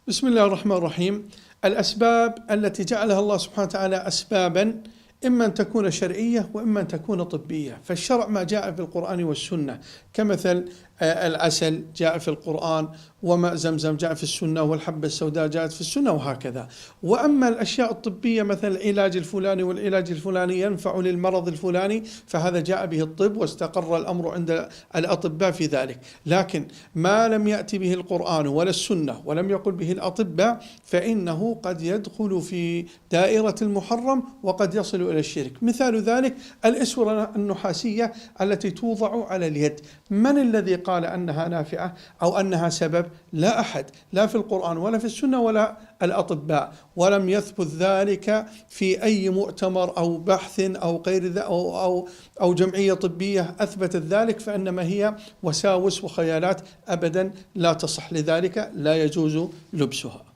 بسم الله الرحمن الرحيم. الأسباب التي جعلها الله سبحانه وتعالى أسبابا إما أن تكون شرعية وإما أن تكون طبية. فالشرع ما جاء في القرآن والسنة، كمثل العسل جاء في القرآن، وماء زمزم جاء في السنة، والحبة السوداء جاءت في السنة، وهكذا. وأما الأشياء الطبية مثل العلاج الفلاني والعلاج الفلاني ينفع للمرض الفلاني، فهذا جاء به الطب واستقر الأمر عند الأطباء في ذلك. لكن ما لم يأتي به القرآن ولا السنة ولم يقل به الأطباء فإنه قد يدخل في دائرة المحرم وقد يصل إلى الشرك. مثال ذلك الإسورة النحاسية التي توضع على اليد. من الذي قال أنها نافعة أو أنها سبب؟ لا أحد، لا في القرآن ولا في السنة ولا الأطباء، ولم يثبت ذلك في أي مؤتمر أو بحث أو غير ذلك أو جمعية طبية أثبتت ذلك، فإنما هي وساوس وخيالات أبدا لا تصح، لذلك لا يجوز لبسها.